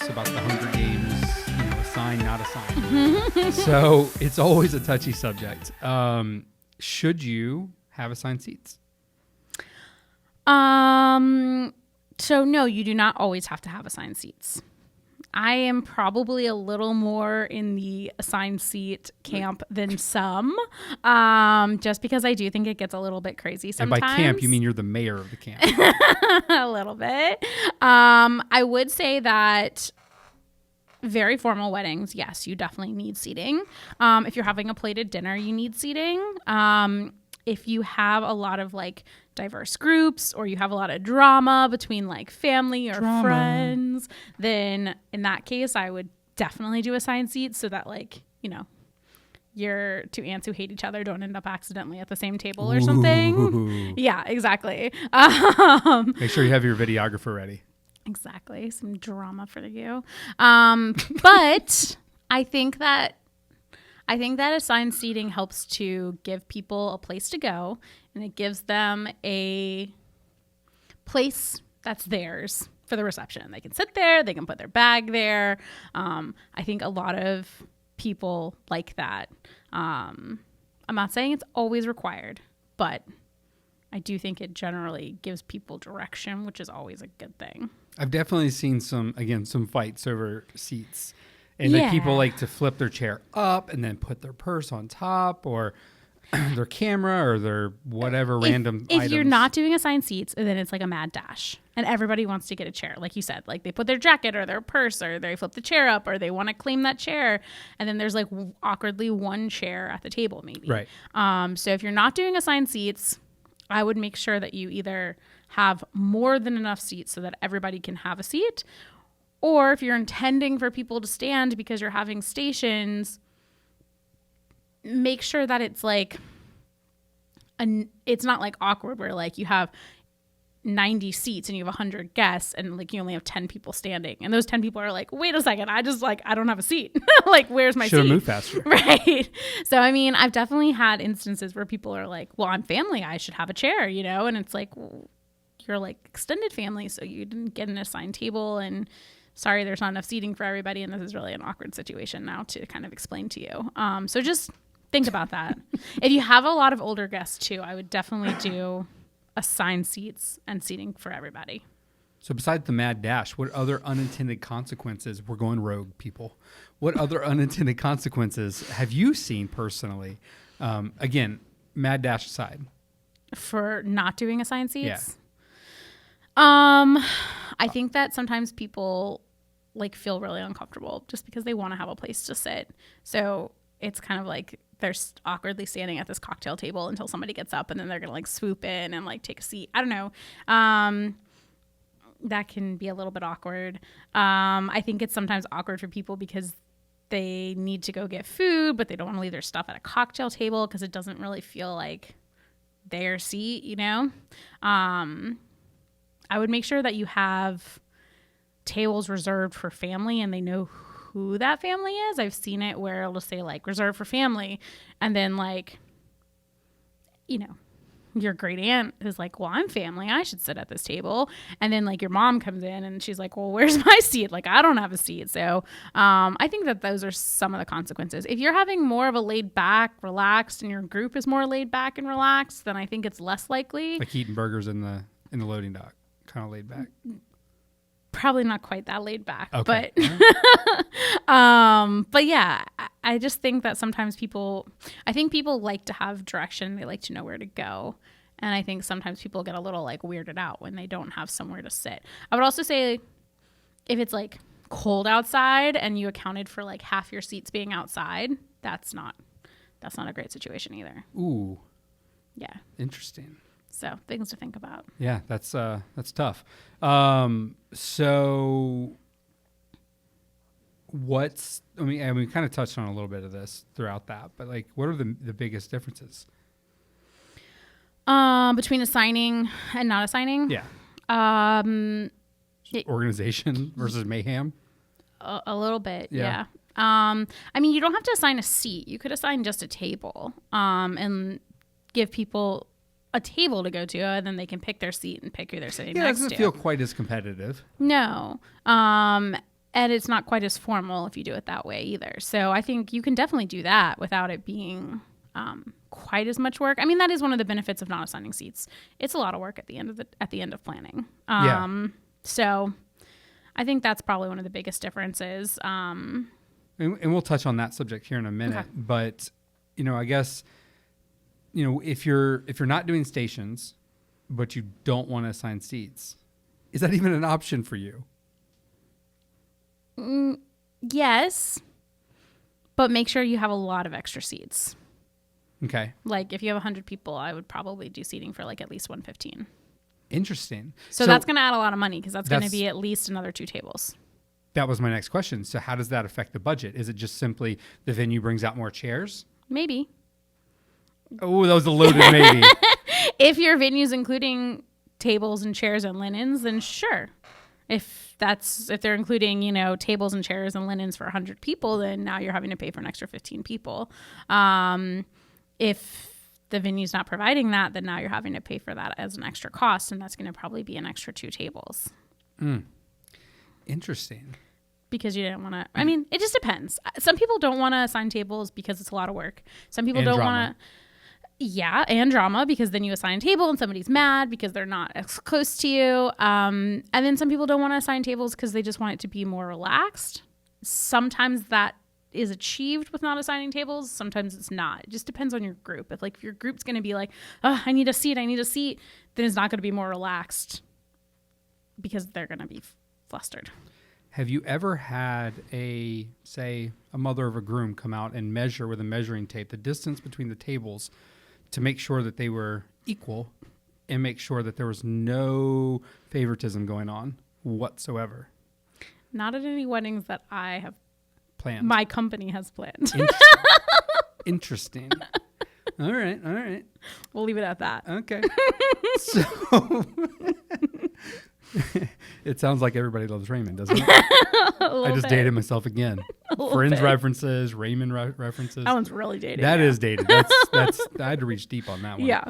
books about the Hunger Games, assign, not assign. So it's always a touchy subject. Should you have assigned seats? So no, you do not always have to have assigned seats. I am probably a little more in the assigned seat camp than some, just because I do think it gets a little bit crazy sometimes. And by camp, you mean you're the mayor of the camp. A little bit. I would say that very formal weddings, yes, you definitely need seating. If you're having a plated dinner, you need seating. If you have a lot of like diverse groups or you have a lot of drama between like family or friends, then in that case, I would definitely do assigned seats so that like, your two aunts who hate each other don't end up accidentally at the same table or something. Yeah, exactly. Make sure you have your videographer ready. Exactly. Some drama for you. But I think that assigned seating helps to give people a place to go, and it gives them a place that's theirs for the reception. They can sit there, they can put their bag there. I think a lot of people like that. I'm not saying it's always required, but I do think it generally gives people direction, which is always a good thing. I've definitely seen some fights over seats. And like people like to flip their chair up and then put their purse on top or their camera or their whatever random items. If you're not doing assigned seats, then it's like a mad dash. And everybody wants to get a chair. Like you said, like they put their jacket or their purse or they flip the chair up or they want to claim that chair. And then there's like awkwardly one chair at the table maybe. Right. So if you're not doing assigned seats, I would make sure that you either have more than enough seats so that everybody can have a seat. Or if you're intending for people to stand because you're having stations, make sure that it's like, it's not like awkward where like you have 90 seats and you have 100 guests and like you only have 10 people standing. And those 10 people are like, wait a second, I don't have a seat. Like, where's my seat? Should have moved faster. Right. So, I mean, I've definitely had instances where people are like, well, I'm family, I should have a chair, And it's like, well, you're like extended family, so you didn't get an assigned table and sorry, there's not enough seating for everybody, and this is really an awkward situation now to kind of explain to you. So just think about that. If you have a lot of older guests too, I would definitely do assigned seats and seating for everybody. So besides the mad dash, what other unintended consequences, we're going rogue, people, what other unintended consequences have you seen personally? Again, mad dash aside. For not doing assigned seats? Yeah. I think that sometimes people like feel really uncomfortable just because they want to have a place to sit. So it's kind of like they're awkwardly standing at this cocktail table until somebody gets up and then they're going to like swoop in and like take a seat. I don't know. That can be a little bit awkward. I think it's sometimes awkward for people because they need to go get food, but they don't want to leave their stuff at a cocktail table because it doesn't really feel like their seat, I would make sure that you have tables reserved for family and they know who that family is. I've seen it where it'll say like reserved for family and then like, your great aunt is like, well, I'm family, I should sit at this table. And then like your mom comes in and she's like, well, where's my seat? Like, I don't have a seat. So I think that those are some of the consequences. If you're having more of a laid back, relaxed, and your group is more laid back and relaxed, then I think it's less likely. Like eating burgers in the loading dock. Kind of laid back. Probably not quite that laid back, okay. But yeah, I just think that sometimes people like to have direction. They like to know where to go. And I think sometimes people get a little like weirded out when they don't have somewhere to sit. I would also say if it's like cold outside and you accounted for like half your seats being outside, that's not a great situation either. Ooh. Yeah. Interesting. So things to think about. Yeah, that's tough. So we kind of touched on a little bit of this throughout that, but like, what are the biggest differences? Between assigning and not assigning? Yeah. Organization versus mayhem? A little bit, yeah. I mean, you don't have to assign a seat. You could assign just a table and give people a table to go to, and then they can pick their seat and pick who they're sitting next to. Yeah, it doesn't feel quite as competitive. No. And it's not quite as formal if you do it that way either. So I think you can definitely do that without it being quite as much work. I mean, that is one of the benefits of not assigning seats. It's a lot of work at the end of planning. So I think that's probably one of the biggest differences. And we'll touch on that subject here in a minute. Okay. But, I guess, if you're not doing stations, but you don't want to assign seats, is that even an option for you? Yes, but make sure you have a lot of extra seats. Okay. Like if you have 100 people, I would probably do seating for like at least 115. Interesting. So that's going to add a lot of money because that's going to be at least another 2 tables. That was my next question. So how does that affect the budget? Is it just simply the venue brings out more chairs? Maybe. Oh, that was a loaded maybe. If your venue's including tables and chairs and linens, then sure. If they're including, tables and chairs and linens for 100 people, then now you're having to pay for an extra 15 people. If the venue's not providing that, then now you're having to pay for that as an extra cost, and that's going to probably be an extra 2 tables. Interesting. Because you didn't want to. I mean, it just depends. Some people don't want to assign tables because it's a lot of work. Some people don't want to. Yeah, and drama, because then you assign a table and somebody's mad because they're not as close to you. And then some people don't want to assign tables because they just want it to be more relaxed. Sometimes that is achieved with not assigning tables. Sometimes it's not. It just depends on your group. If your group's going to be like, oh, I need a seat, then it's not going to be more relaxed because they're going to be flustered. Have you ever had a mother of a groom come out and measure with a measuring tape the distance between the tables to make sure that they were equal and make sure that there was no favoritism going on whatsoever? Not at any weddings that I have planned. My company has planned. Interesting. All right. We'll leave it at that. Okay. So it sounds like everybody loves Raymond, doesn't it? I just dated myself again. Friends references, Raymond references. That one's really dated. That is dated. That's I had to reach deep on that one. Yeah.